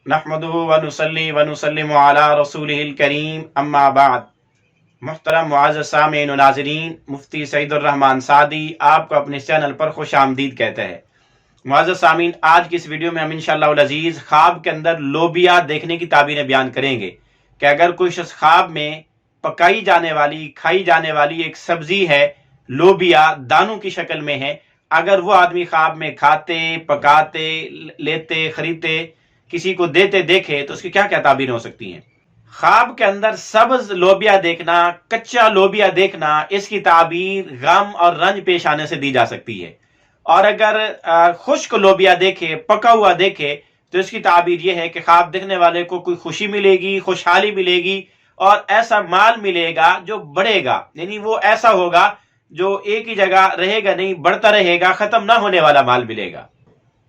نحمدہ ونصلی ونسلم علی رسولہ الکریم اما بعد۔ محترم معزز سامعین و ناظرین، مفتی سعید الرحمن سعدی آپ کو اپنے چینل پر خوش آمدید کہتے ہیں۔ معزز سامعین، آج کی اس ویڈیو میں ہم انشاءاللہ العزیز خواب کے اندر لوبیا دیکھنے کی تعبیریں بیان کریں گے کہ اگر کوئی شخص خواب میں پکائی جانے والی کھائی جانے والی ایک سبزی ہے، لوبیا دانوں کی شکل میں ہے، اگر وہ آدمی خواب میں کھاتے، پکاتے، لیتے، خریدتے، کسی کو دیتے دیکھے تو اس کی کیا کیا تعبیریں ہو سکتی ہیں۔ خواب کے اندر سبز لوبیا دیکھنا، کچا لوبیا دیکھنا، اس کی تعبیر غم اور رنج پیش آنے سے دی جا سکتی ہے۔ اور اگر خشک لوبیا دیکھے، پکا ہوا دیکھے، تو اس کی تعبیر یہ ہے کہ خواب دیکھنے والے کو کوئی خوشی ملے گی، خوشحالی ملے گی اور ایسا مال ملے گا جو بڑھے گا، یعنی وہ ایسا ہوگا جو ایک ہی جگہ رہے گا نہیں، بڑھتا رہے گا، ختم نہ ہونے والا مال ملے گا۔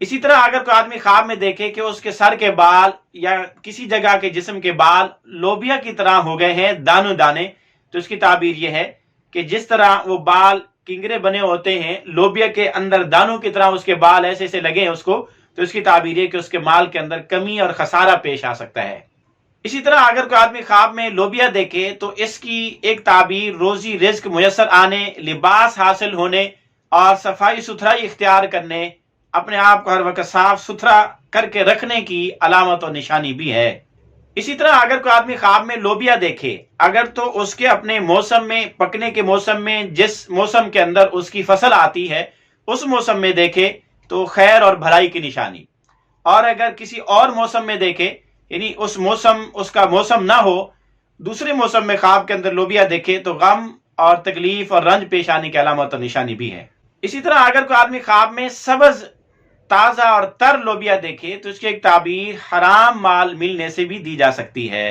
اسی طرح اگر کوئی آدمی خواب میں دیکھے کہ اس کے سر کے بال یا کسی جگہ کے جسم کے بال لوبیا کی طرح ہو گئے ہیں، دانوں دانے، تو اس کی تعبیر یہ ہے کہ جس طرح وہ بال کنگرے بنے ہوتے ہیں، لوبیا کے اندر دانوں کی طرح اس کے بال ایسے ایسے لگے ہیں اس کو، تو اس کی تعبیر یہ کہ اس کے مال کے اندر کمی اور خسارہ پیش آ سکتا ہے۔ اسی طرح اگر کوئی آدمی خواب میں لوبیا دیکھے تو اس کی ایک تعبیر روزی رزق میسر آنے، لباس حاصل ہونے اور صفائی ستھرائی اختیار کرنے، اپنے آپ کو ہر وقت صاف ستھرا کر کے رکھنے کی علامت و نشانی بھی ہے۔ اسی طرح اگر کوئی آدمی خواب میں لوبیا دیکھے، اگر تو اس کے اپنے موسم میں، پکنے کے موسم میں، جس موسم کے اندر اس کی فصل آتی ہے اس موسم میں دیکھے تو خیر اور بھلائی کی نشانی، اور اگر کسی اور موسم میں دیکھے، یعنی اس کا موسم نہ ہو، دوسرے موسم میں خواب کے اندر لوبیا دیکھے تو غم اور تکلیف اور رنج پیش آنے کی علامت اور نشانی بھی ہے۔ اسی طرح اگر کوئی آدمی خواب میں سبز، تازہ اور تر لوبیا دیکھے تو اس کی ایک تعبیر حرام مال ملنے سے بھی دی جا سکتی ہے۔